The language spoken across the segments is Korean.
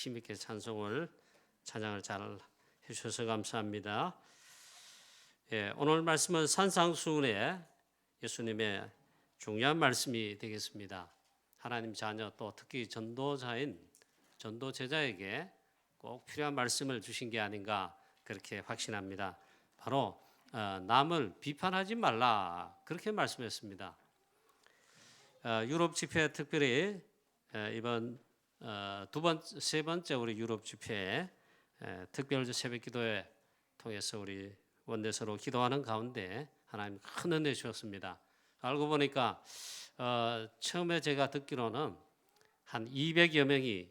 힘있게 찬양을 잘 해주셔서 감사합니다. 예, 오늘 말씀은 산상수훈의 예수님의 중요한 말씀이 되겠습니다. 하나님 자녀 또 특히 전도자인 전도 제자에게 꼭 필요한 말씀을 주신 게 아닌가 그렇게 확신합니다. 바로 남을 비판하지 말라 그렇게 말씀했습니다. 유럽 집회 특별히 이번 세 번째 우리 유럽 집회 특별 새벽 기도회 통해서 우리 원내서로 기도하는 가운데 하나님 큰 은혜 주셨습니다. 알고 보니까 처음에 제가 듣기로는 한 200여 명이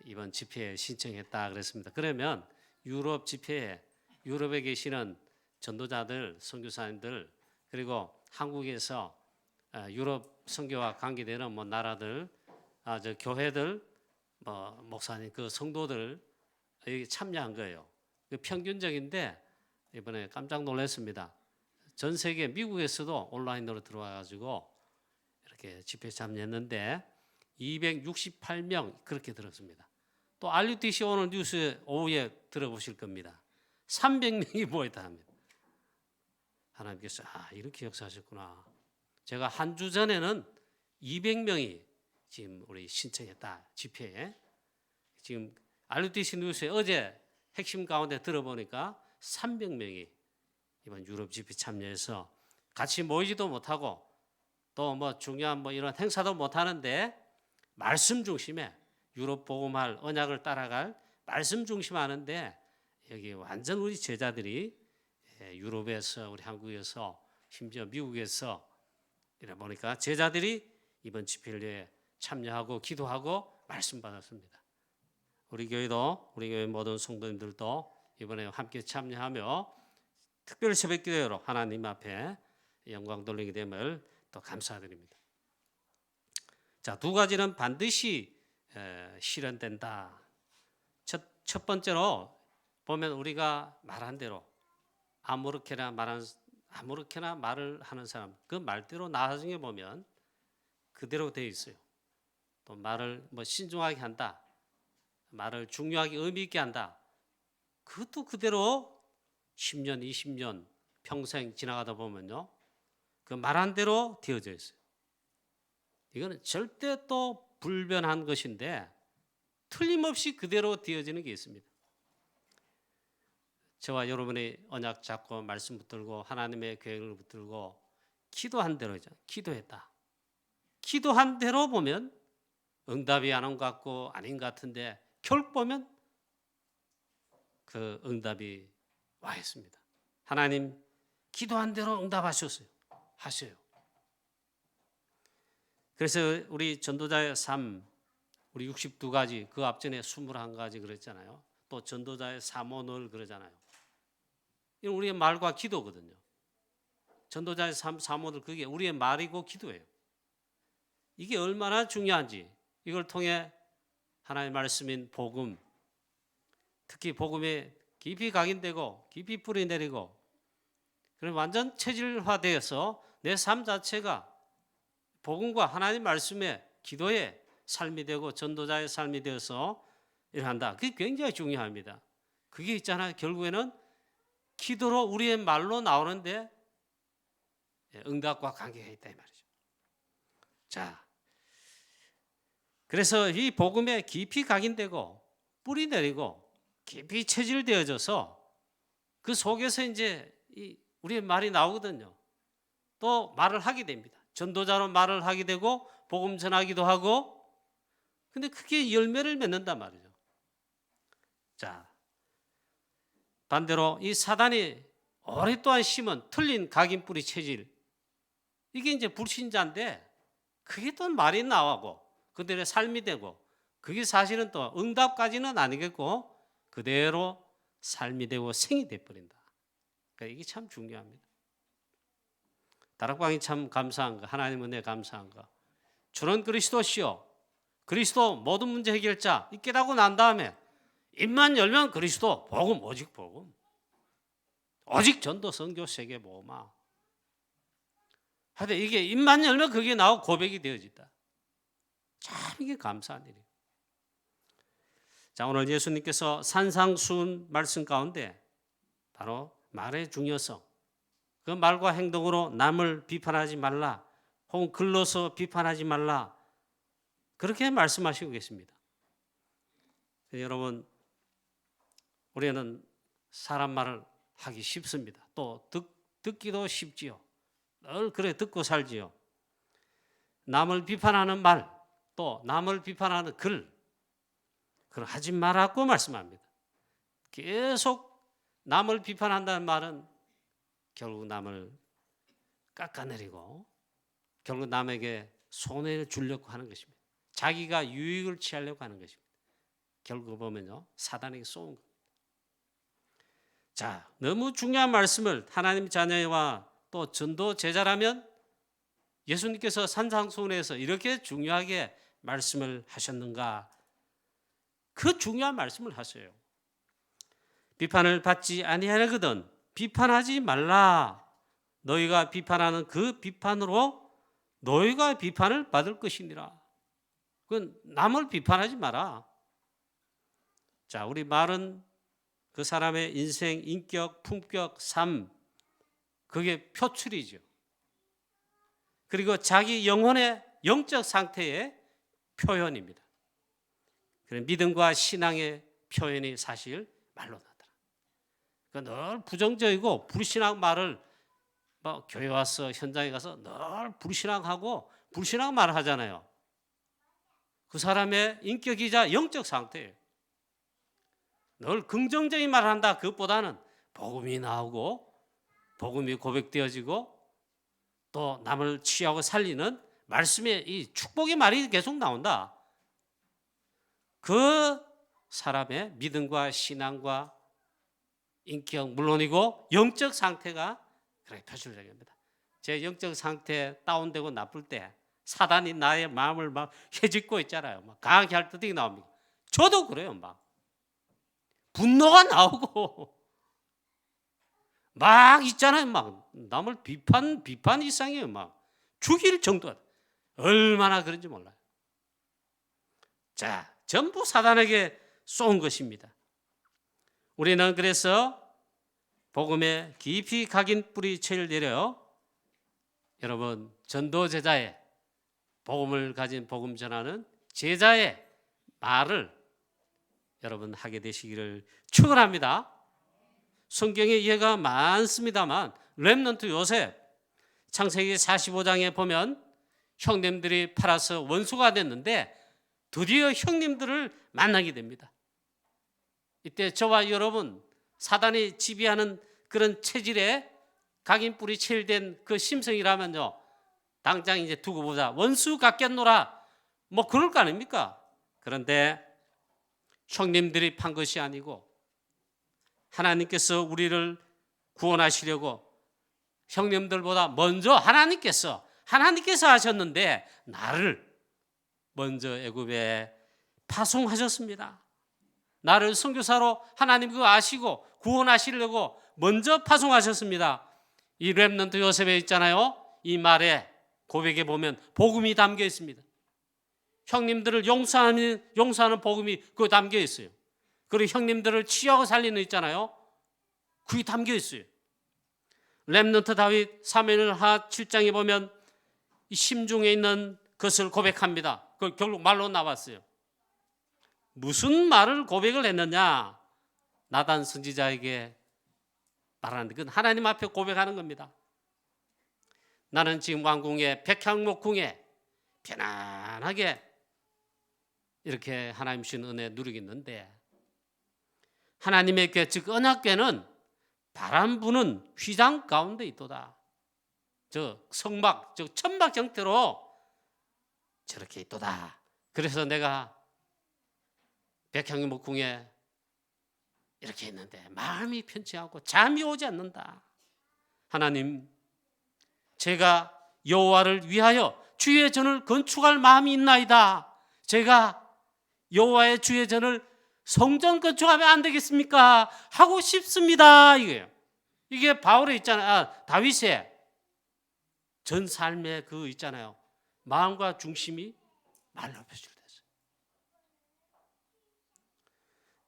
이번 집회에 신청했다 그랬습니다. 그러면 유럽 집회에 유럽에 계시는 전도자들, 선교사님들 그리고 한국에서 유럽 선교와 관계되는 뭐 나라들, 저 교회들, 뭐 목사님, 그 성도들 여기 참여한 거예요. 평균적인데 이번에 깜짝 놀랐습니다. 전 세계 미국에서도 온라인으로 들어와가지고 이렇게 집회 참여했는데 268명 그렇게 들었습니다. 또 RUTC 오늘 뉴스 오후에 들어보실 겁니다. 300명이 모였다 합니다. 하나님께서 이렇게 역사하셨구나. 제가 한 주 전에는 200명이 지금 우리 신청했다 집회에. 지금 RUTC 뉴스에 어제 핵심 가운데 들어보니까 300명이 이번 유럽 집회 참여해서 같이 모이지도 못하고 또 뭐 중요한 뭐 이런 행사도 못하는데 말씀 중심에 유럽 복음할 언약을 따라갈 말씀 중심 하는데 여기 완전 우리 제자들이 유럽에서 우리 한국에서 심지어 미국에서 이래 보니까 제자들이 이번 집회에 참여하고 기도하고 말씀 받았습니다. 우리 교회도 우리 교회 모든 성도님들도 이번에 함께 참여하며 특별 새벽 기도로 하나님 앞에 영광 돌리게 됨을 또 감사드립니다. 자, 두 가지는 반드시 실현된다. 첫 번째로 보면 우리가 말한 대로 아무렇게나 말을 하는 사람 그 말대로 나중에 보면 그대로 되어 있어요. 또 말을 뭐 신중하게 한다. 말을 중요하게 의미 있게 한다. 그것도 그대로 10년, 20년 평생 지나가다 보면요. 그 말한 대로 되어져 있어요. 이거는 절대 또 불변한 것인데 틀림없이 그대로 되어지는 게 있습니다. 저와 여러분이 언약 잡고 말씀 붙들고 하나님의 계획을 붙들고 기도한 대로죠. 기도했다. 기도한 대로 보면 응답이 안 온 것 같고 아닌 것 같은데 결국 보면 그 응답이 와 있습니다. 하나님 기도한 대로 응답하셨어요. 하셔요. 그래서 우리 전도자의 삶 우리 62가지 그 앞전에 21가지 그랬잖아요. 또 전도자의 사모늘 그러잖아요. 이건 우리의 말과 기도거든요. 전도자의 삶 사모늘 그게 우리의 말이고 기도예요. 이게 얼마나 중요한지 이걸 통해 하나님의 말씀인 복음 특히 복음에 깊이 각인되고 깊이 뿌리 내리고 그럼 완전 체질화되어서 내 삶 자체가 복음과 하나님 말씀의 기도의 삶이 되고 전도자의 삶이 되어서 일한다. 그게 굉장히 중요합니다. 그게 있잖아요. 결국에는 기도로 우리의 말로 나오는데 응답과 관계가 있다 이 말이죠. 자, 그래서 이 복음에 깊이 각인되고 뿌리 내리고 깊이 체질되어져서 그 속에서 이제 우리의 말이 나오거든요. 또 말을 하게 됩니다. 전도자로 말을 하게 되고 복음 전하기도 하고 근데 그게 열매를 맺는단 말이죠. 자, 반대로 이 사단이 오랫동안 심은 틀린 각인 뿌리 체질 이게 이제 불신자인데 그게 또 말이 나오고 그들의 삶이 되고 그게 사실은 또 응답까지는 아니겠고 그대로 삶이 되고 생이 돼버린다. 그러니까 이게 참 중요합니다. 다락방이 참 감사한 거 하나님 은혜 감사한 거 주는 그리스도시요 그리스도 모든 문제 해결자 이 깨닫고 난 다음에 입만 열면 그리스도 복음 오직 복음 오직 전도 선교 세계 복음화 하여튼 이게 입만 열면 그게 나오고 고백이 되어진다. 참 이게 감사한 일이에요. 자, 오늘 예수님께서 산상수훈 말씀 가운데 바로 말의 중요성, 그 말과 행동으로 남을 비판하지 말라, 혹은 글로서 비판하지 말라, 그렇게 말씀하시고 계십니다. 여러분, 우리는 사람 말을 하기 쉽습니다. 또 듣기도 쉽지요. 늘 그래 듣고 살지요. 남을 비판하는 말, 또 남을 비판하는 글, 그걸 하지 말라고 말씀합니다. 계속 남을 비판한다는 말은 결국 남을 깎아내리고 결국 남에게 손해를 주려고 하는 것입니다. 자기가 유익을 취하려고 하는 것입니다. 결국 보면요, 사단에게 쏘은 겁니다. 자, 너무 중요한 말씀을 하나님 자녀와 또 전도 제자라면 예수님께서 산상수훈에서 이렇게 중요하게 말씀을 하셨는가? 그 중요한 말씀을 하세요. 비판을 받지 아니하려거든 비판하지 말라. 너희가 비판하는 그 비판으로 너희가 비판을 받을 것이니라. 그건 남을 비판하지 마라. 자, 우리 말은 그 사람의 인생, 인격, 품격, 삶, 그게 표출이죠. 그리고 자기 영혼의 영적 상태의 표현입니다. 믿음과 신앙의 표현이 사실 말로 나더라. 늘 부정적이고 불신앙 말을 교회 와서 현장에 가서 늘 불신앙하고 불신앙 말을 하잖아요. 그 사람의 인격이자 영적 상태예요. 늘 긍정적인 말을 한다. 그것보다는 복음이 나오고 복음이 고백되어지고 또 남을 취하고 살리는 말씀의 이 축복의 말이 계속 나온다. 그 사람의 믿음과 신앙과 인격 물론이고 영적 상태가 그렇게 표출되게 됩니다. 제 영적 상태 다운되고 나쁠 때 사단이 나의 마음을 막 헤집고 있잖아요. 막 강하게 할 때 나옵니다. 저도 그래요. 막 분노가 나오고 막 있잖아요. 막 남을 비판 이상이에요. 막 죽일 정도야. 얼마나 그런지 몰라요. 자, 전부 사단에게 쏜 것입니다. 우리는 그래서 복음에 깊이 각인 뿌리채를 내려 여러분 전도 제자의 복음을 가진 복음 전하는 제자의 말을 여러분 하게 되시기를 축원합니다. 성경에 예가 많습니다만 렘넌트 요셉 창세기 45장에 보면 형님들이 팔아서 원수가 됐는데 드디어 형님들을 만나게 됩니다. 이때 저와 여러분 사단이 지배하는 그런 체질에 각인 뿌리 체일된 그 심성이라면요, 당장 이제 두고 보자, 원수 같겠노라, 뭐 그럴 거 아닙니까? 그런데 형님들이 판 것이 아니고 하나님께서 우리를 구원하시려고 형님들보다 먼저 하나님께서 하셨는데 나를 먼저 애굽에 파송하셨습니다. 나를 선교사로 하나님 그거 아시고 구원하시려고 먼저 파송하셨습니다. 이 렘넌트 요셉에 있잖아요. 이 말에 고백에 보면 복음이 담겨 있습니다. 형님들을 용서하는 복음이 그거 담겨 있어요. 그리고 형님들을 치유하고 살리는 있잖아요. 그게 담겨 있어요. 렘넌트 다윗 사무엘하 7장에 보면 이 심중에 있는 것을 고백합니다. 그 결국 말로 나왔어요. 무슨 말을 고백을 했느냐? 나단 선지자에게 말하는데 그건 하나님 앞에 고백하는 겁니다. 나는 지금 왕궁에 백향목궁에 편안하게 이렇게 하나님 주신 은혜 누리고 있는데 하나님의 궤 즉 언약궤는 바람 부는 휘장 가운데 있도다. 저 성막 저 천막 형태로 저렇게 있도다. 그래서 내가 백향목궁에 이렇게 있는데 마음이 편치 않고 잠이 오지 않는다. 하나님, 제가 여호와를 위하여 주의 전을 건축할 마음이 있나이다. 제가 여호와의 주의 전을 성전 건축하면 안 되겠습니까? 하고 싶습니다. 이거예요. 이게 바울에 있잖아요. 다윗의 전 삶의 그 있잖아요. 마음과 중심이 말로 표출됐어요.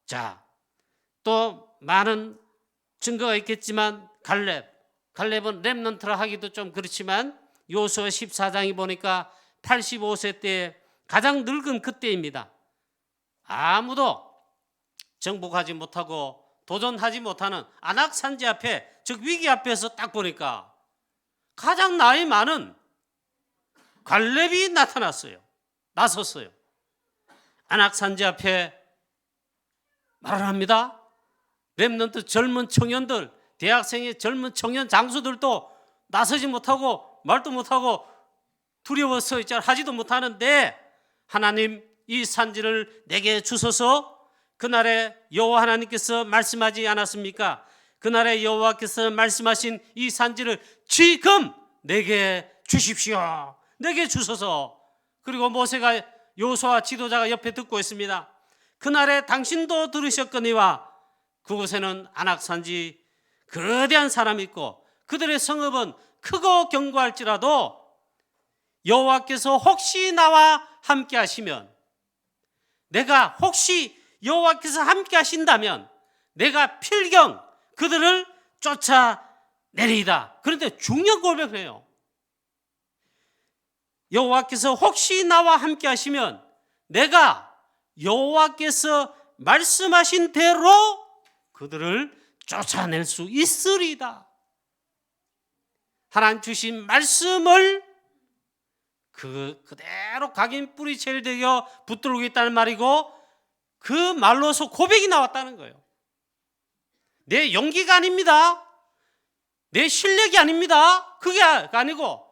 자, 또 많은 증거가 있겠지만 갈렙은 렘넌트라 하기도 좀 그렇지만 여호수아 14장이 보니까 85세 때 가장 늙은 그때입니다. 아무도 정복하지 못하고 도전하지 못하는 안악산지 앞에, 즉 위기 앞에서 딱 보니까 가장 나이 많은 갈렙이 나섰어요. 안악산지 앞에 말을 합니다. 렘넌트 젊은 청년들, 대학생의 젊은 청년 장수들도 나서지 못하고 말도 못하고 두려워서 하지도 못하는데, 하나님 이 산지를 내게 주소서. 그날에 여호와 하나님께서 말씀하지 않았습니까? 그날에 여호와께서 말씀하신 이 산지를 지금 내게 주십시오. 내게 주소서. 그리고 모세가, 여호수아 지도자가 옆에 듣고 있습니다. 그날에 당신도 들으셨거니와 그곳에는 안악산지 거대한 사람이 있고 그들의 성읍은 크고 견고할지라도 여호와께서 혹시 나와 함께 하시면, 내가 혹시 여호와께서 함께 하신다면 내가 필경 그들을 쫓아내리이다. 그런데 중요한 고백을 해요. 여호와께서 혹시 나와 함께 하시면 내가 여호와께서 말씀하신 대로 그들을 쫓아낼 수 있으리이다. 하나님 주신 말씀을 그대로 각인 뿌리 젤되어 붙들고 있다는 말이고, 그 말로서 고백이 나왔다는 거예요. 내 용기가 아닙니다. 내 실력이 아닙니다. 그게 아니고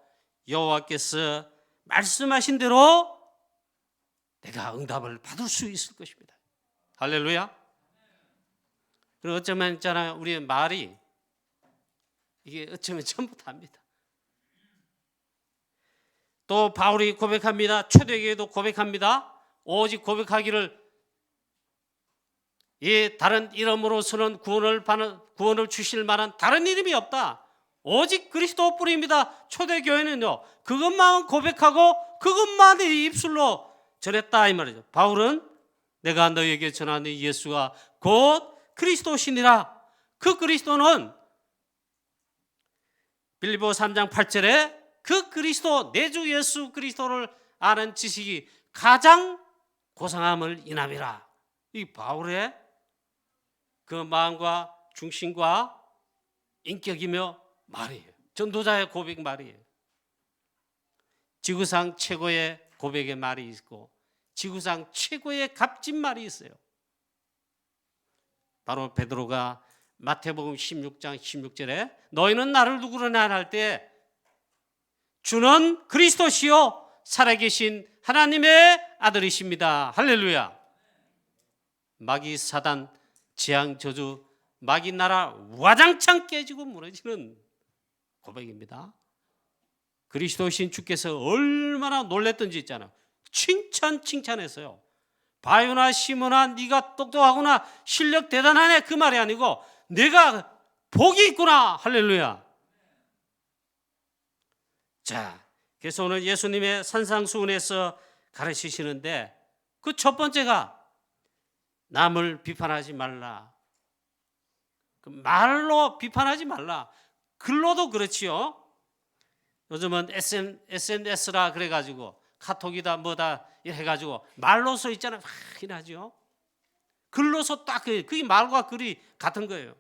여호와께서 말씀하신 대로 내가 응답을 받을 수 있을 것입니다. 할렐루야. 그리고 어쩌면 있잖아요, 우리의 말이 이게 어쩌면 전부 다입니다. 또 바울이 고백합니다. 초대교회도 고백합니다. 오직 고백하기를 다른 이름으로서는 구원을 주실 만한 다른 이름이 없다. 오직 그리스도뿐입니다. 초대교회는요, 그것만 고백하고 그것만 입술로 전했다 이 말이죠. 바울은 내가 너희에게 전하는 예수가 곧 그리스도시니라. 그 그리스도는 빌립보 3장 8절에 그 그리스도, 내 주 예수 그리스도를 아는 지식이 가장 고상함을 인함이라. 이 바울의 그 마음과 중심과 인격이며 말이에요. 전도자의 고백 말이에요. 지구상 최고의 고백의 말이 있고 지구상 최고의 값진 말이 있어요. 바로 베드로가 마태복음 16장 16절에 너희는 나를 누구로냐 할 때 주는 그리스도시요 살아계신 하나님의 아들이십니다. 할렐루야. 마귀 사단 재앙 저주 마귀 나라 와장창 깨지고 무너지는 고백입니다. 그리스도신 주께서 얼마나 놀랬던지 있잖아요. 칭찬했어요. 바요나 시몬아 네가 똑똑하구나, 실력 대단하네, 그 말이 아니고 내가 복이 있구나. 할렐루야. 자, 그래서 오늘 예수님의 산상수훈에서 가르치시는데 그 첫 번째가 남을 비판하지 말라. 그 말로 비판하지 말라. 글로도 그렇지요. 요즘은 SNS라 그래가지고 카톡이다 뭐다 해가지고 말로서 있잖아요. 막 이러죠. 글로서 딱 그게 말과 글이 같은 거예요.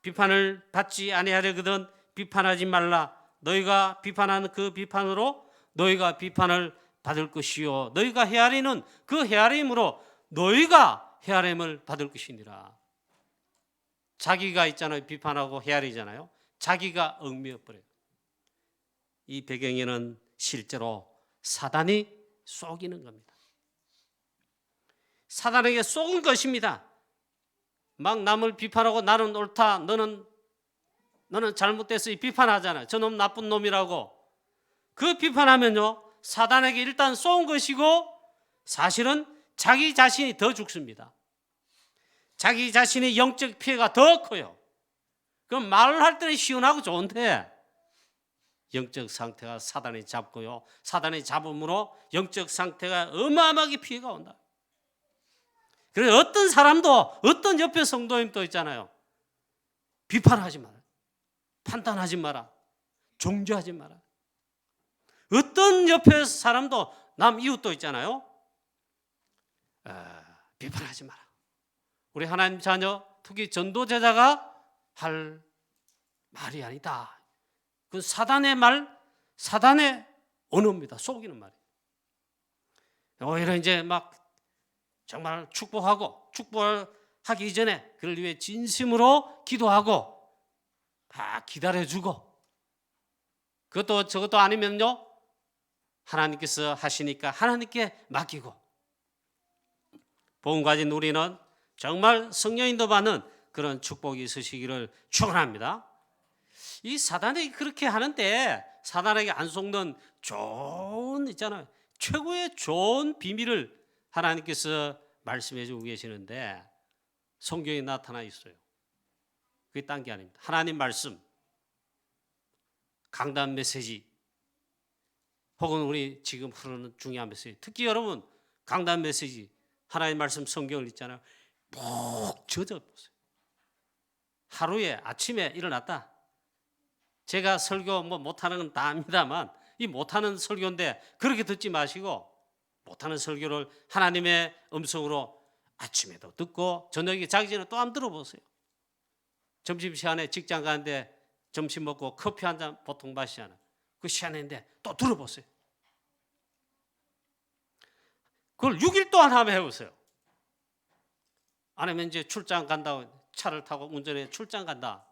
비판을 받지 아니하려거든 비판하지 말라. 너희가 비판하는 그 비판으로 너희가 비판을 받을 것이요 너희가 헤아리는 그 헤아림으로 너희가 헤아림을 받을 것이니라. 자기가 있잖아요. 비판하고 헤아리잖아요. 자기가 얽매여버려요. 이 배경에는 실제로 사단이 속이는 겁니다. 사단에게 속은 것입니다. 막 남을 비판하고 나는 옳다, 너는 잘못됐어 이 비판하잖아요. 저놈 나쁜 놈이라고. 그 비판하면요 사단에게 일단 쏘은 것이고 사실은 자기 자신이 더 죽습니다. 자기 자신의 영적 피해가 더 커요. 그럼 말을 할 때는 시원하고 좋은데 영적 상태가 사단이 잡고요, 사단이 잡음으로 영적 상태가 어마어마하게 피해가 온다. 그래서 어떤 사람도 어떤 옆에 성도님도 있잖아요. 비판하지 마라. 판단하지 마라. 정죄하지 마라. 어떤 옆에 사람도 남 이웃도 있잖아요. 비판하지 마라. 우리 하나님 자녀, 특히 전도제자가 할 말이 아니다. 그건 사단의 말, 사단의 언어입니다. 속이는 말이에요. 오히려 이제 막 정말 축복하기 이전에 그를 위해 진심으로 기도하고 막 기다려주고, 그것도 저것도 아니면요, 하나님께서 하시니까 하나님께 맡기고, 복음 가진 우리는 정말 성령인도 받는 그런 축복이 있으시기를 축원합니다. 이 사단이 그렇게 하는데 사단에게 안 속는 좋은 있잖아요. 최고의 좋은 비밀을 하나님께서 말씀해 주고 계시는데 성경에 나타나 있어요. 그게 딴 게 아닙니다. 하나님 말씀, 강단 메시지, 혹은 우리 지금 흐르는 중요한 메시지, 특히 여러분 강단 메시지, 하나님 말씀 성경을 읽잖아요. 푹 젖어보세요. 하루에 아침에 일어났다. 제가 설교 못하는 건 다 압니다만 이 못하는 설교인데 그렇게 듣지 마시고, 못하는 설교를 하나님의 음성으로 아침에도 듣고 저녁에 자기 전에 또 한번 들어보세요. 점심시간에 직장 가는데 점심 먹고 커피 한 잔 보통 마시잖아요. 그 시간인데 또 들어보세요. 그걸 6일 동안 한번 해보세요. 아니면 이제 출장 간다고 차를 타고 운전해 출장 간다.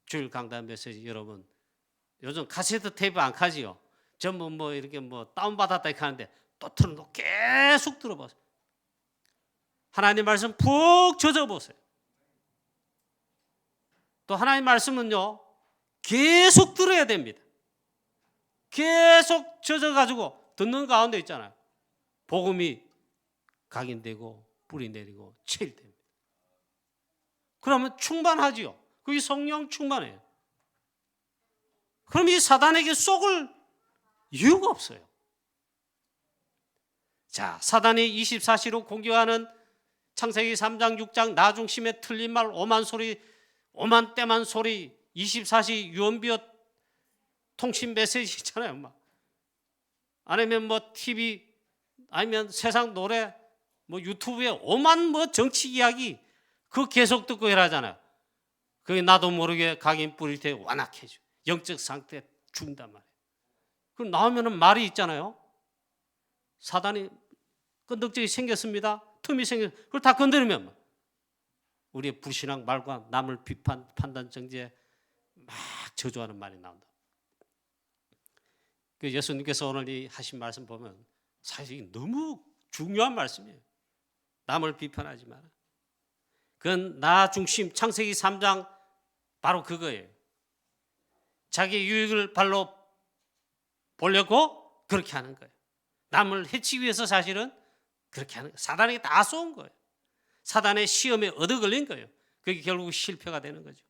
주일 강단 메시지 여러분 요즘 카세트 테이프 안 가지요. 전부 이렇게 다운받았다 이렇게 하는데 또 틀어놓고 계속 들어보세요. 하나님 말씀 푹 젖어보세요. 또 하나님 말씀은요 계속 들어야 됩니다. 계속 젖어가지고 듣는 가운데 있잖아요. 복음이 각인되고 뿌리 내리고 체일됩니다. 그러면 충만하지요. 그게 성령 충만해요. 그럼 이 사단에게 속을 이유가 없어요. 자, 사단이 24시로 공격하는 창세기 3장 6장 나 중심의 틀린 말, 오만 소리, 오만 때만 소리, 24시 유언비어 통신 메시지 있잖아요. 아니면 TV, 아니면 세상 노래, 유튜브에 오만 정치 이야기 그거 계속 듣고 이러잖아요. 그게 나도 모르게 각인 뿌릴 때 완악해져. 영적 상태 죽는단 말이에요. 그럼 나오면은 말이 있잖아요. 사단이 끈덕질이 생겼습니다. 틈이 생겼. 그걸 다 건드리면 우리의 불신앙 말과 남을 비판, 판단, 정죄 막 저주하는 말이 나온다. 그 예수님께서 오늘 이 하신 말씀 보면 사실 너무 중요한 말씀이에요. 남을 비판하지 마라. 그건 나 중심 창세기 3장 바로 그거예요. 자기 유익을 발로 보려고 그렇게 하는 거예요. 남을 해치기 위해서 사실은 그렇게 하는 거예요. 사단에게 다 쏜 거예요. 사단의 시험에 얻어 걸린 거예요. 그게 결국 실패가 되는 거죠.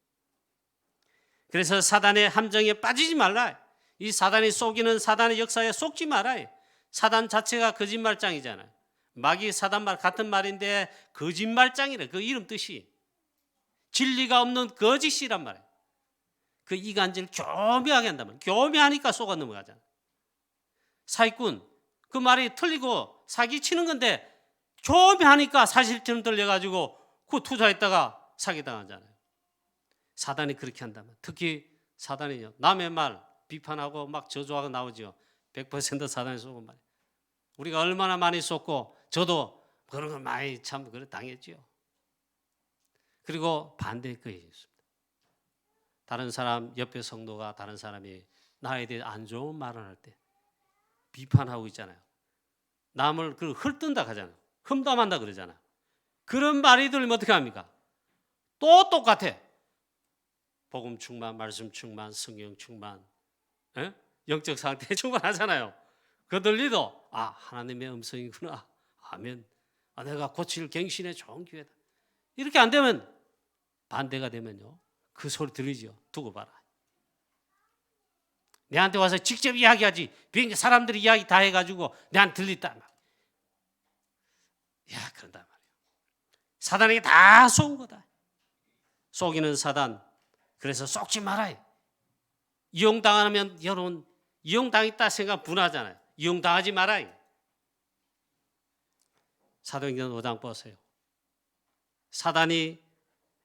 그래서 사단의 함정에 빠지지 말라. 이 사단이 속이는 사단의 역사에 속지 말아요. 사단 자체가 거짓말장이잖아요. 마귀 사단 말 같은 말인데 거짓말장이래. 그 이름 뜻이 진리가 없는 거짓이란 말이에요. 그 이간질 교묘하게 한단 말이에요. 교묘하니까 속아 넘어가잖아요. 사기꾼 그 말이 틀리고 사기치는 건데 교묘하니까 사실처럼 들려가지고 그 투자했다가 사기당하잖아요. 사단이 그렇게 한단 말이에요. 특히 사단이요 남의 말 비판하고 막 저주하고 나오죠. 100% 사단이 속은 말이에요. 우리가 얼마나 많이 속고 저도 그런 걸 많이 참 당했지요. 그리고 반대의 것이 있습니다. 다른 사람 옆에 성도가 다른 사람이 나에 대해 안 좋은 말을 할 때 비판하고 있잖아요. 남을 헐뜬다 하잖아요. 험담한다 그러잖아요. 그런 말이 들으면 어떻게 합니까? 또 똑같아. 복음 충만, 말씀 충만, 성령 충만, 영적 상태 충만하잖아요. 그 들리도 하나님의 음성이구나. 아멘. 내가 고칠 갱신의 좋은 기회다. 이렇게 안 되면 반대가 되면요. 그 소리 들리죠. 두고 봐라. 내한테 와서 직접 이야기하지. 비행기 사람들이 이야기 다 해가지고 내한테 들렸다. 야, 그런단 말이에요. 사단에게 다 속은 거다. 속이는 사단. 그래서 속지 말아요. 이용당하면 여러분 이용당했다 생각 분하잖아요. 이용당하지 말아요. 사도행전 5장 보세요. 사단이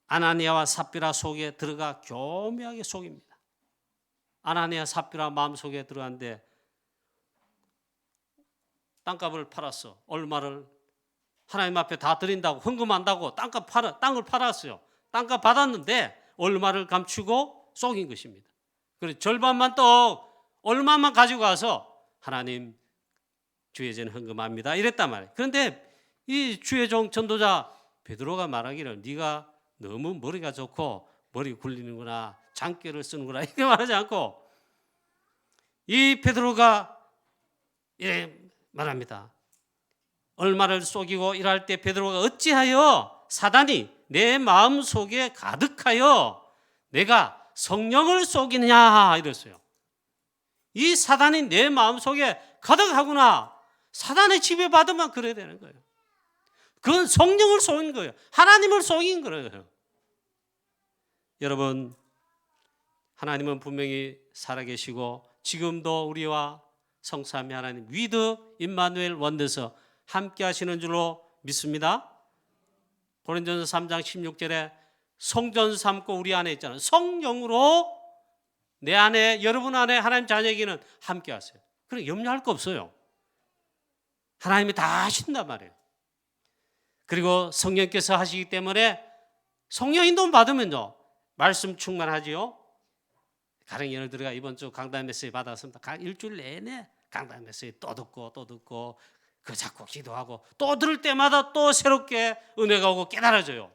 아나니아와 삽비라 속에 들어가 교묘하게 속입니다. 아나니아 삽비라 마음속에 들어갔는데 땅값을 팔았어. 얼마를 하나님 앞에 다 드린다고 헌금한다고 땅을 팔았어요. 땅값 받았는데 얼마를 감추고 속인 것입니다. 그래서 절반만 또 얼마만 가지고 가서 하나님 주의 전에 헌금합니다 이랬단 말이에요. 그런데 이 주의 종 전도자 베드로가 말하기를 네가 너무 머리가 좋고 머리 굴리는구나, 장깨를 쓰는구나 이렇게 말하지 않고 이 베드로가 이렇게 말합니다. 얼마를 속이고 일할 때 베드로가 어찌하여 사단이 내 마음속에 가득하여 내가 성령을 속이느냐 이랬어요. 이 사단이 내 마음속에 가득하구나. 사단의 지배받으면 그래야 되는 거예요. 그건 성령을 속인 거예요. 하나님을 속인 거예요. 여러분, 하나님은 분명히 살아계시고 지금도 우리와 성삼위 하나님 위드 임마누엘 원데서 함께 하시는 줄로 믿습니다. 고린도전서 3장 16절에 성전 삼고 우리 안에 있잖아요. 성령으로 내 안에, 여러분 안에 하나님 자녀에게는 함께 하세요. 그럼 염려할 거 없어요. 하나님이 다 하신단 말이에요. 그리고 성령께서 하시기 때문에 성령 인도 받으면요 말씀 충만하지요. 가령 예를 들어 이번 주 강단 메시지 받았습니다. 일주일 내내 강단 메시지 또 듣고 그 자꾸 기도하고 또 들을 때마다 또 새롭게 은혜가 오고 깨달아져요.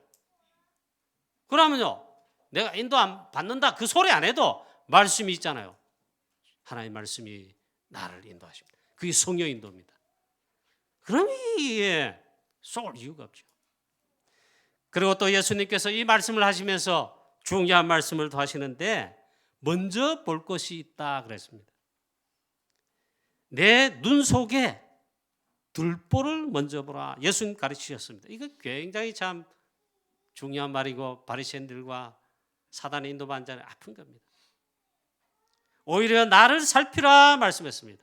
그러면요 내가 인도 안 받는다 그 소리 안 해도 말씀이 있잖아요. 하나님 말씀이 나를 인도하십니다. 그게 성령 인도입니다. 그러면 이게 쏠 이유가 없죠. 그리고 또 예수님께서 이 말씀을 하시면서 중요한 말씀을 더 하시는데 먼저 볼 것이 있다 그랬습니다. 내 눈 속에 들보를 먼저 보라. 예수님 가르치셨습니다. 이거 굉장히 참 중요한 말이고 바리새인들과 사단의 인도받는 자는 아픈 겁니다. 오히려 나를 살피라 말씀했습니다.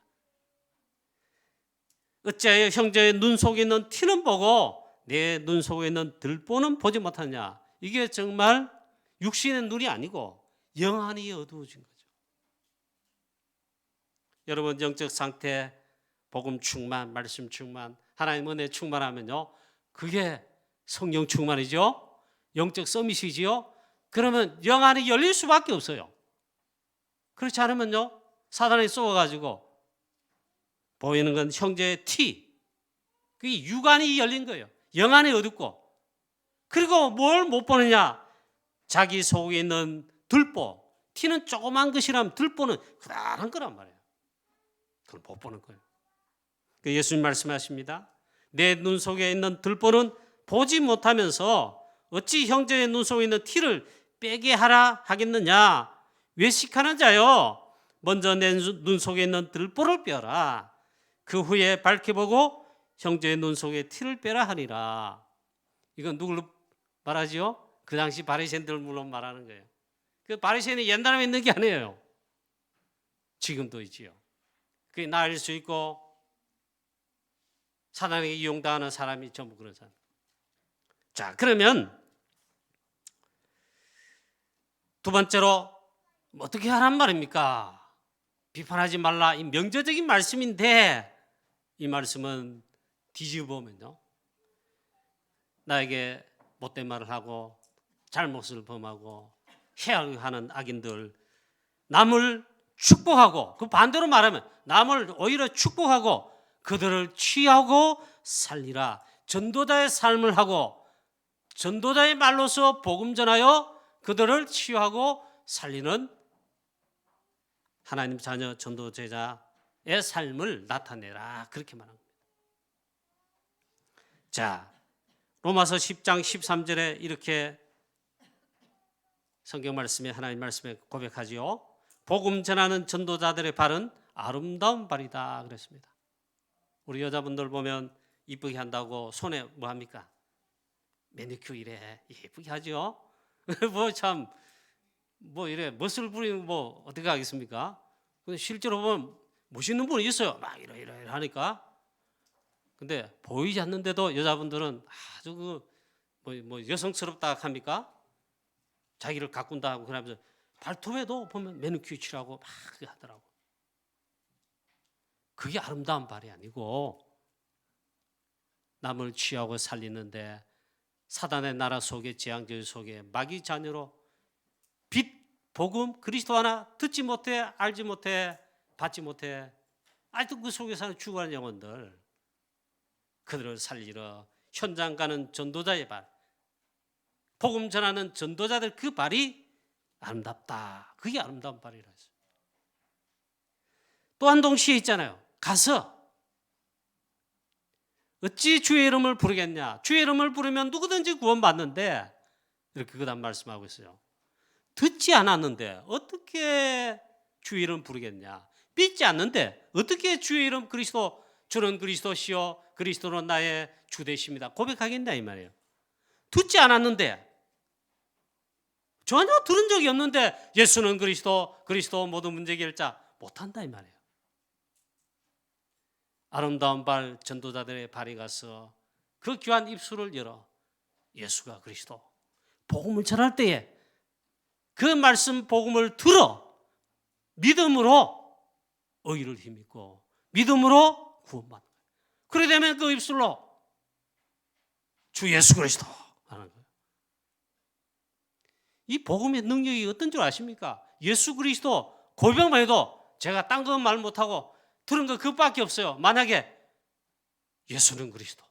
어찌하여 형제의 눈 속에 있는 티는 보고 내 눈 속에 있는 들보는 보지 못하냐. 이게 정말 육신의 눈이 아니고 영안이 어두워진 거죠. 여러분 영적 상태 복음 충만, 말씀 충만, 하나님 은혜 충만하면요 그게 성령 충만이죠. 영적 서밋이지요. 그러면 영안이 열릴 수밖에 없어요. 그렇지 않으면요 사단이 쏘아가지고 보이는 건 형제의 티, 그게 육안이 열린 거예요. 영안이 어둡고. 그리고 뭘 못 보느냐, 자기 속에 있는 들보, 티는 조그만 것이라면 들보는 크다란 거란 말이에요. 그걸 못 보는 거예요. 예수님 말씀하십니다. 내 눈 속에 있는 들보는 보지 못하면서 어찌 형제의 눈 속에 있는 티를 빼게 하라 하겠느냐. 외식하는 자여, 먼저 내 눈 속에 있는 들보를 빼라. 그 후에 밝혀보고 형제의 눈 속에 티를 빼라 하니라. 이건 누굴 말하지요? 그 당시 바리새인들 물론 말하는 거예요. 그 바리새인이 옛날에 있는 게 아니에요. 지금도 있지요. 그게 나일 수 있고 사단에게 이용당하는 사람이 전부 그러잖아요. 자, 그러면 두 번째로 어떻게 하란 말입니까? 비판하지 말라. 이 명제적인 말씀인데 이 말씀은 뒤집어보면요 나에게 못된 말을 하고 잘못을 범하고 해하려 하는 악인들, 남을 축복하고, 그 반대로 말하면 남을 오히려 축복하고 그들을 취하고 살리라. 전도자의 삶을 하고 전도자의 말로서 복음 전하여 그들을 치유하고 살리는 하나님 자녀 전도 제자의 삶을 나타내라. 그렇게 말합니다. 자, 로마서 10장 13절에 이렇게 성경 말씀에 하나님 말씀에 고백하지요. 복음 전하는 전도자들의 발은 아름다운 발이다 그랬습니다. 우리 여자분들 보면 이쁘게 한다고 손에 뭐 합니까? 매니큐어 이래 예쁘게 하죠. 뭐 이래 멋을 부리는 뭐 어떻게 하겠습니까? 근데 실제로 보면 멋있는 분이 있어요. 막 이래 하니까. 근데 보이지 않는데도 여자분들은 아주 뭐 여성스럽다 합니까? 자기를 가꾼다 하고 그러면서 발톱에도 보면 매니큐어 칠하고 막 하더라고. 그게 아름다운 발이 아니고 남을 취하고 살리는데 사단의 나라 속에 재앙들 속에 마귀 자녀로 빛 복음 그리스도 하나 듣지 못해 알지 못해 받지 못해 아직도 그 속에 사는 죽어가는 영혼들 그들을 살리러 현장 가는 전도자의 발 복음 전하는 전도자들 그 발이 아름답다. 그게 아름다운 발이라 했어요. 또 한 동시에 있잖아요. 가서 어찌 주의 이름을 부르겠냐. 주의 이름을 부르면 누구든지 구원받는데 이렇게 그다음 말씀하고 있어요. 듣지 않았는데 어떻게 주의 이름 부르겠냐. 믿지 않는데 어떻게 주의 이름 그리스도 주는 그리스도시요 그리스도는 나의 주 되십니다. 고백하겠냐 이 말이에요. 듣지 않았는데 전혀 들은 적이 없는데 예수는 그리스도 모든 문제 해결자 못한다 이 말이에요. 아름다운 발 전도자들의 발이 가서 그 귀한 입술을 열어 예수가 그리스도 복음을 전할 때에 그 말씀 복음을 들어 믿음으로 의를 힘입고 믿음으로 구원받는 거예요. 그래 되면 그 입술로 주 예수 그리스도 하는 거예요. 이 복음의 능력이 어떤 줄 아십니까? 예수 그리스도 고백만 해도 제가 딴 건 말 못하고 들은 거 그것밖에 없어요. 만약에 예수는 그리스도,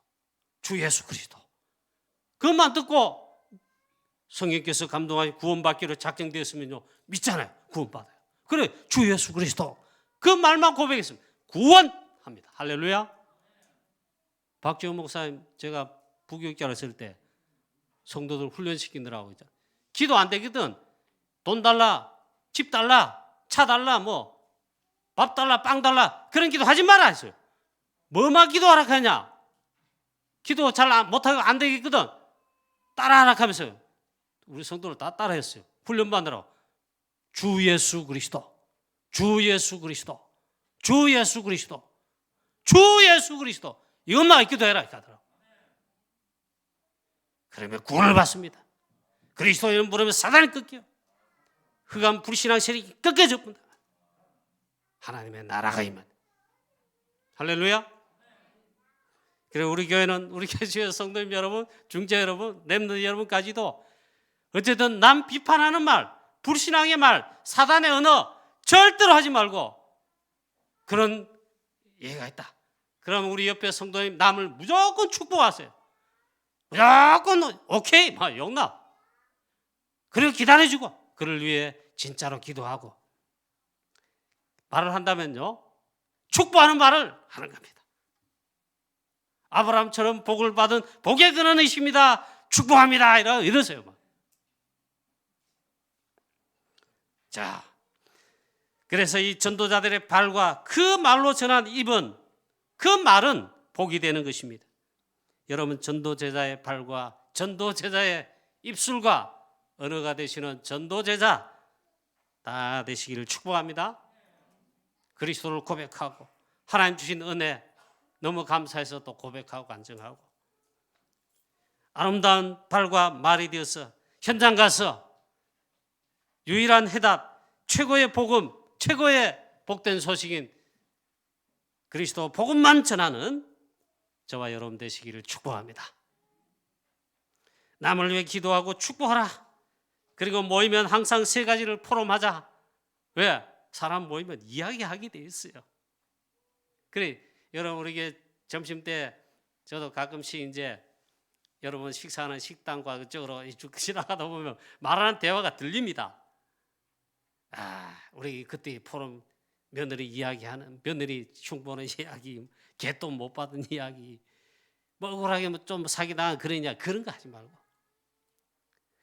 주 예수 그리스도 그것만 듣고 성령께서 감동하여 구원받기로 작정되었으면요 믿잖아요. 구원받아요. 그래 주 예수 그리스도 그 말만 고백했으면 구원합니다. 할렐루야. 박지원 목사님 제가 부교육자로 있을 때 성도들 훈련시키느라고 기도 안 되거든. 돈 달라, 집 달라, 차 달라, 뭐 밥 달라, 빵 달라 그런 기도 하지 마라 했어요. 뭐만 기도하라 하냐. 기도 잘 못하고 안 되겠거든. 따라하라 하면서요. 우리 성도들 다 따라했어요. 훈련받느라고. 주 예수 그리스도, 주 예수 그리스도, 주 예수 그리스도, 주 예수 그리스도 이것만 기도해라 하더라고. 그러면 구원을 받습니다. 그리스도 이름 부르면 사단이 꺾여. 흑암 불신앙 세력이 꺾여져 본다. 하나님의 나라가 임한. 할렐루야. 그래 우리 교회는 우리 교회 성도님 여러분, 중재 여러분, 렘넌트 여러분까지도 어쨌든 남 비판하는 말, 불신앙의 말, 사단의 언어 절대로 하지 말고 그런 예가 있다. 그럼 우리 옆에 성도님 남을 무조건 축복하세요. 무조건 오케이, 막 용납. 그리고 기다려주고 그를 위해 진짜로 기도하고 말을 한다면요 축복하는 말을 하는 겁니다. 아브라함처럼 복을 받은 복의 근원이십니다. 축복합니다. 이러세요. 자, 그래서 이 전도자들의 발과 그 말로 전한 입은 그 말은 복이 되는 것입니다. 여러분 전도제자의 발과 전도제자의 입술과 언어가 되시는 전도제자 다 되시기를 축복합니다. 그리스도를 고백하고 하나님 주신 은혜 너무 감사해서 또 고백하고 간증하고 아름다운 발과 말이 되어서 현장 가서 유일한 해답 최고의 복음 최고의 복된 소식인 그리스도 복음만 전하는 저와 여러분 되시기를 축복합니다. 남을 위해 기도하고 축복하라. 그리고 모이면 항상 세 가지를 포럼하자. 왜? 사람 모이면 이야기하게 돼 있어요. 그래 여러분 우리게 점심 때 저도 가끔씩 이제 여러분 식사하는 식당과 그쪽으로 쭉 지나가다 보면 말하는 대화가 들립니다. 우리 그때 포럼 며느리 이야기하는 며느리 흉보는 이야기, 개돈 못 받은 이야기, 뭐 억울하게 좀 사기당한 그러냐 그런 거 하지 말고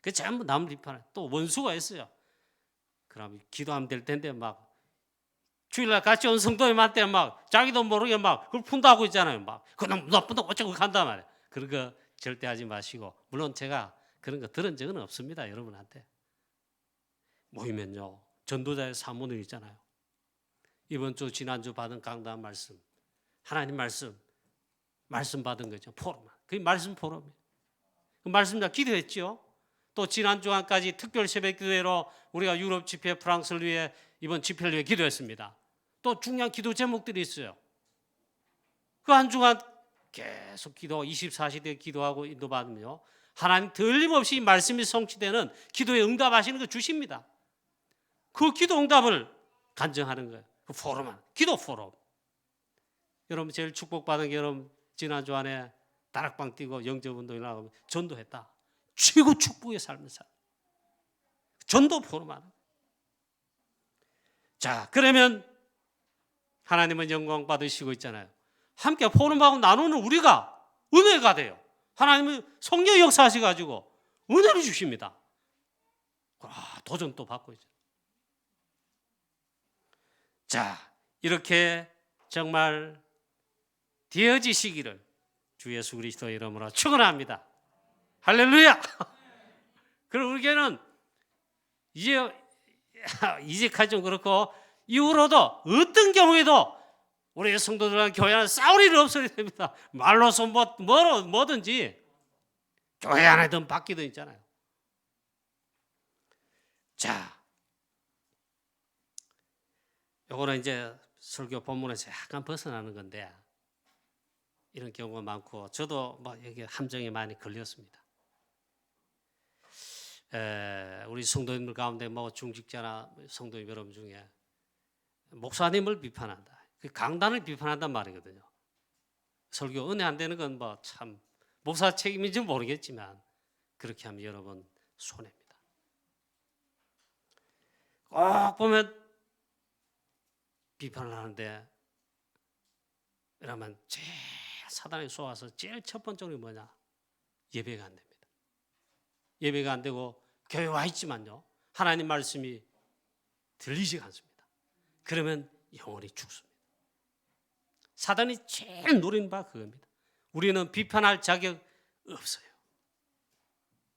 그 전부 남을 비판해. 또 원수가 있어요. 그럼 기도하면 될 텐데 막 주일날 같이 온 성도님한테 막 자기도 모르게 막 그걸 푼다고 있잖아요. 막 그놈 나쁜 놈 어쩌고 간단 말이야. 그런 거 절대 하지 마시고, 물론 제가 그런 거 들은 적은 없습니다. 여러분한테. 모이면요, 전도자의 사모님 있잖아요. 이번 주 지난주 받은 강단 말씀, 하나님 말씀 받은 거죠. 포럼. 그게 말씀 포럼이에요. 그 말씀 다 기도했죠. 또 지난 주간까지 특별 새벽 기도회로 우리가 유럽 집회 프랑스를 위해 이번 집회를 위해 기도했습니다. 또 중요한 기도 제목들이 있어요. 그 한 주간 계속 기도 24시대 기도하고 인도받으며 하나님 틀림없이 말씀이 성취되는 기도에 응답하시는 거 주십니다. 그 기도 응답을 간증하는 거예요. 그 포럼, 기도 포럼. 여러분 제일 축복받은 게 여러분 지난주 안에 다락방 뛰고 영접운동에 나가고 전도했다. 최고 축복의 삶을 살. 전도 포럼하는. 자, 그러면 하나님은 영광 받으시고 있잖아요. 함께 포럼하고 나누는 우리가 은혜가 돼요. 하나님은 성령 역사하셔가지고 은혜를 주십니다. 도전 또 받고 있죠. 자, 이렇게 정말 되어지시기를 주 예수 그리스도의 이름으로 축원합니다. 할렐루야. 그럼 우리 교회는 이제까지 좀 그렇고 이후로도 어떤 경우에도 우리 성도들과 교회 안에 싸울 일이 없어야 됩니다. 말로서 뭐든지 교회 안에든 밖이든 있잖아요. 자, 요거는 이제 설교 본문에서 약간 벗어나는 건데 이런 경우가 많고 저도 여기 함정에 많이 걸렸습니다. 우리 성도님들 가운데 중직자나 성도님 여러분 중에 목사님을 비판한다, 강단을 비판한단 말이거든요. 설교 은혜 안 되는 건 참 목사 책임인지 모르겠지만 그렇게 하면 여러분 손해입니다. 꼭 보면 비판을 하는데 이러면 제일 사단이 쏘아서 제일 첫 번째로 뭐냐? 예배가 안 됩니다. 예배가 안 되고 교회 와 있지만요 하나님 말씀이 들리지 않습니다. 그러면 영혼이 죽습니다. 사단이 제일 노린 바 그겁니다. 우리는 비판할 자격 없어요.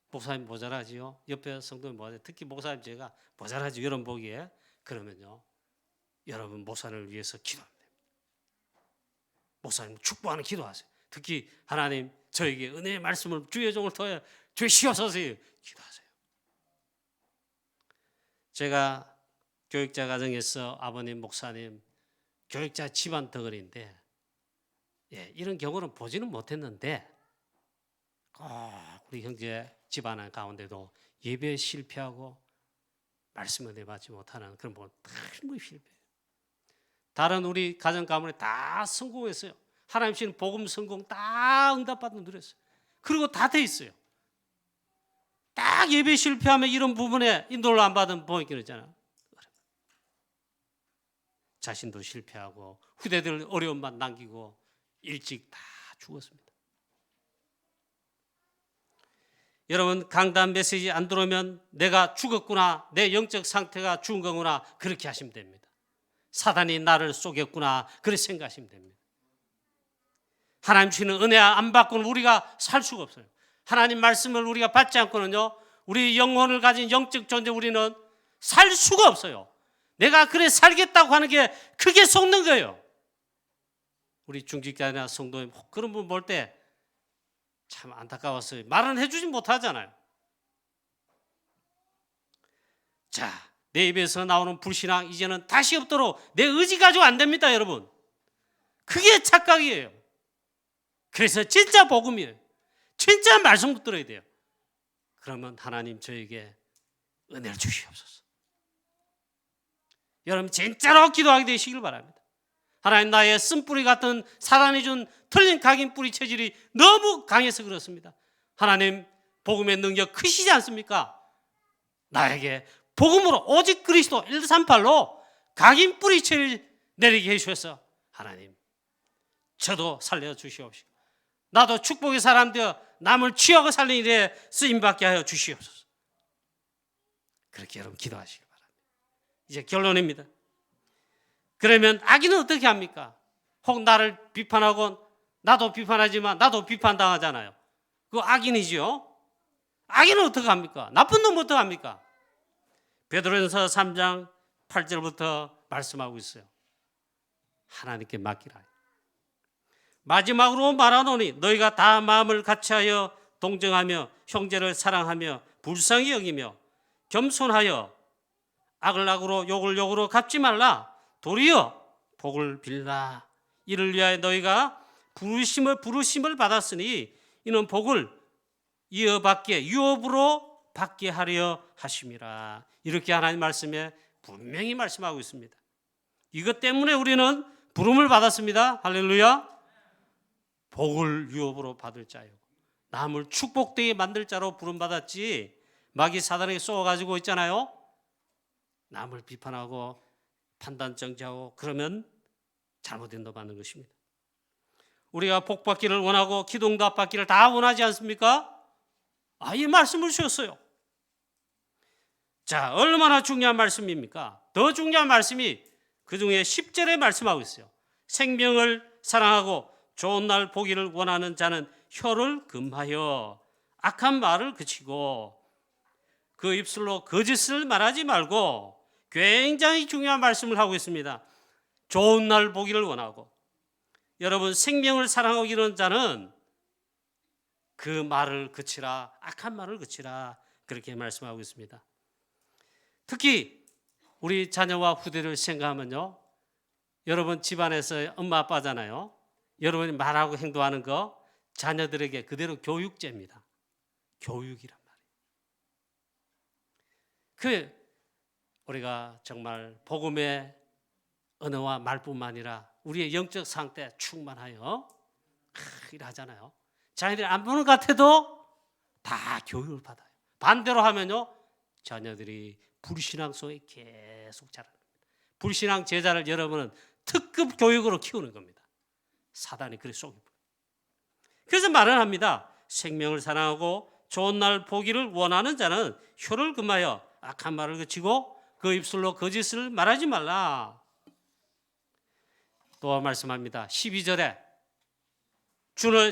목사님 모자라지요. 옆에 성도님 모자라지요. 특히 목사님 제가 모자라지요. 여러분 보기에. 그러면요 여러분 목사님을 위해서 기도합니다. 목사님 축복하는 기도하세요. 특히 하나님 저에게 은혜의 말씀을 주의 종을 통해 주시옵소서 기도하세요. 제가 교육자 가정에서 아버님 목사님 교육자 집안 덩어리인데 이런 경우는 보지는 못했는데 우리 형제 집안 가운데도 예배에 실패하고 말씀을 내받지 못하는 그런 분은 너무 실패해요. 다른 우리 가정 가문에 다 성공했어요. 하나님 주시는 복음 성공 다 응답받는 누렸어요. 그리고 다 돼 있어요. 딱 예배 실패하면 이런 부분에 인도를 안 받은 보이긴 있잖아요. 자신도 실패하고 후대들 어려움만 남기고 일찍 다 죽었습니다. 여러분 강단 메시지 안 들어오면 내가 죽었구나, 내 영적 상태가 죽은 거구나 그렇게 하시면 됩니다. 사단이 나를 속였구나 그렇게 생각하시면 됩니다. 하나님 주시는 은혜 안 받고는 우리가 살 수가 없어요. 하나님 말씀을 우리가 받지 않고는요 우리 영혼을 가진 영적 존재 우리는 살 수가 없어요. 내가 그래 살겠다고 하는 게 그게 속는 거예요. 우리 중직자나 성도님 그런 분 볼 때 참 안타까웠어요. 말은 해주지 못하잖아요. 자, 내 입에서 나오는 불신앙 이제는 다시 없도록 내 의지 가지고 안 됩니다, 여러분. 그게 착각이에요. 그래서 진짜 복음이에요. 진짜 말씀 들어야 돼요. 그러면 하나님 저에게 은혜를 주시옵소서. 여러분 진짜로 기도하게 되시길 바랍니다. 하나님 나의 쓴뿌리 같은 사단이 준 틀린 각인 뿌리 체질이 너무 강해서 그렇습니다. 하나님 복음의 능력 크시지 않습니까? 나에게 복음으로 오직 그리스도 138로 각인 뿌리 체질 내리게 해주셔서 하나님 저도 살려주시옵시고 나도 축복의 사람 되어 남을 취하고 살리는 일에 쓰임받게 하여 주시옵소서. 그렇게 여러분 기도하시기 바랍니다. 이제 결론입니다. 그러면 악인은 어떻게 합니까? 혹 나를 비판하고 나도 비판하지만 나도 비판당하잖아요. 그거 악인이지요. 악인은 어떻게 합니까? 나쁜 놈은 어떻게 합니까? 베드로전서 3장 8절부터 말씀하고 있어요. 하나님께 맡기라. 마지막으로 말하노니 너희가 다 마음을 같이하여 동정하며 형제를 사랑하며 불쌍히 여기며 겸손하여 악을 악으로 욕을 욕으로 갚지 말라. 도리어 복을 빌라. 이를 위하여 너희가 부르심을 받았으니 이는 복을 이어받게 유업으로 받게 하려 하심이라. 이렇게 하나님 말씀에 분명히 말씀하고 있습니다. 이것 때문에 우리는 부름을 받았습니다. 할렐루야. 복을 유업으로 받을 자요, 남을 축복되게 만들 자로 부름받았지, 마귀 사단에게 쏘아가지고 있잖아요. 남을 비판하고 판단 정지하고 그러면 잘못된 도 받는 것입니다. 우리가 복 받기를 원하고 기도응답 받기를 다 원하지 않습니까? 이 말씀을 주셨어요. 자, 얼마나 중요한 말씀입니까? 더 중요한 말씀이 그 중에 10절에 말씀하고 있어요. 생명을 사랑하고 좋은 날 보기를 원하는 자는 혀를 금하여 악한 말을 그치고 그 입술로 거짓을 말하지 말고, 굉장히 중요한 말씀을 하고 있습니다. 좋은 날 보기를 원하고, 여러분 생명을 사랑하고 이런 자는 그 말을 그치라, 악한 말을 그치라, 그렇게 말씀하고 있습니다. 특히 우리 자녀와 후대를 생각하면요, 여러분 집안에서 엄마 아빠잖아요. 여러분이 말하고 행동하는 거 자녀들에게 그대로 교육제입니다. 교육이란 말이에요. 우리가 정말 복음의 언어와 말뿐만 아니라 우리의 영적 상태 충만하여 일하잖아요. 자녀들이 안 보는 것 같아도 다 교육을 받아요. 반대로 하면요, 자녀들이 불신앙 속에 계속 자라는 겁니다. 불신앙 제자를 여러분은 특급 교육으로 키우는 겁니다. 사단이 그래 속입니다. 그래서 말을 합니다. 생명을 사랑하고 좋은 날 보기를 원하는 자는 혀를 금하여 악한 말을 그치고 그 입술로 거짓을 말하지 말라. 또 말씀합니다. 12절에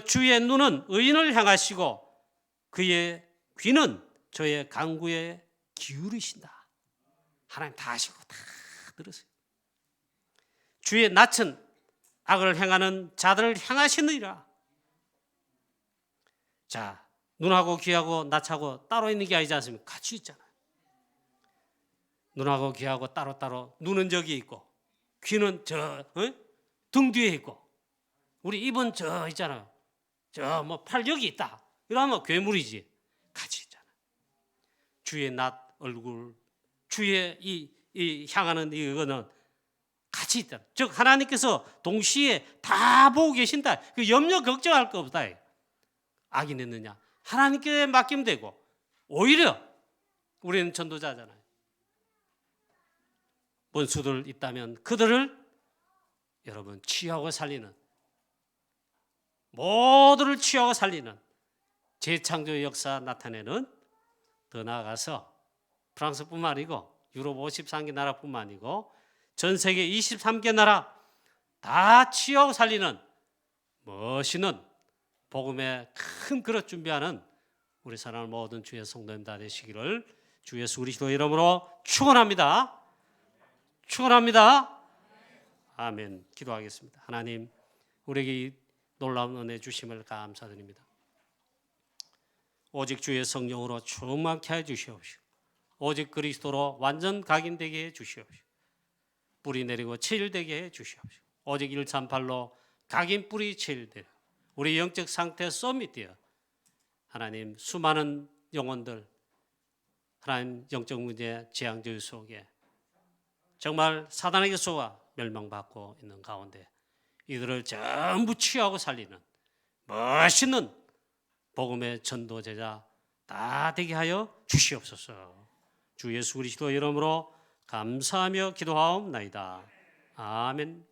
주의 눈은 의인을 향하시고 그의 귀는 저의 간구에 기울이신다. 하나님 다 아시고 다 들으세요. 주의 낯은 악을 행하는 자들을 향하시느니라. 자, 눈하고 귀하고 낯하고 따로 있는 게 아니지 않습니까? 같이 있잖아요. 눈하고 귀하고 따로따로, 눈은 저기 있고 귀는 등 뒤에 있고, 우리 입은 저 있잖아요. 저 팔 여기 있다. 이러면 괴물이지. 같이 있잖아요. 주의 낯, 얼굴, 주의 이 향하는 이거는 같이 있다. 즉 하나님께서 동시에 다 보고 계신다. 그 염려 걱정할 거 없다. 악인 했느냐, 하나님께 맡기면 되고, 오히려 우리는 전도자잖아요. 원수들 있다면 그들을 여러분 치유하고 살리는, 모두를 치유하고 살리는 재창조의 역사 나타내는, 더 나아가서 프랑스뿐만 아니고 유럽 53개 나라뿐만 아니고 전 세계 23개 나라 다 치유하고 살리는 멋있는 복음의 큰 그릇 준비하는 우리 사랑하는 모든 주의 성도님 다 되시기를 주 예수 그리스도 이름으로 축원합니다. 축원합니다. 아멘. 기도하겠습니다. 하나님, 우리에게 이 놀라운 은혜 주심을 감사드립니다. 오직 주의 성령으로 충만케 해 주시옵시고, 오직 그리스도로 완전 각인되게 해 주시옵시고, 뿌리 내리고 체질되게 해 주시옵시고, 오직 138로 각인 뿌리 체질되어 우리 영적 상태 서밋되어 하나님 수많은 영혼들, 하나님 영적 문제 재앙조유 속에 정말 사단에게 쏘아 멸망받고 있는 가운데 이들을 전부 치유하고 살리는 멋있는 복음의 전도 제자 다 되게 하여 주시옵소서. 주 예수 그리스도 이름으로 감사하며 기도하옵나이다. 아멘.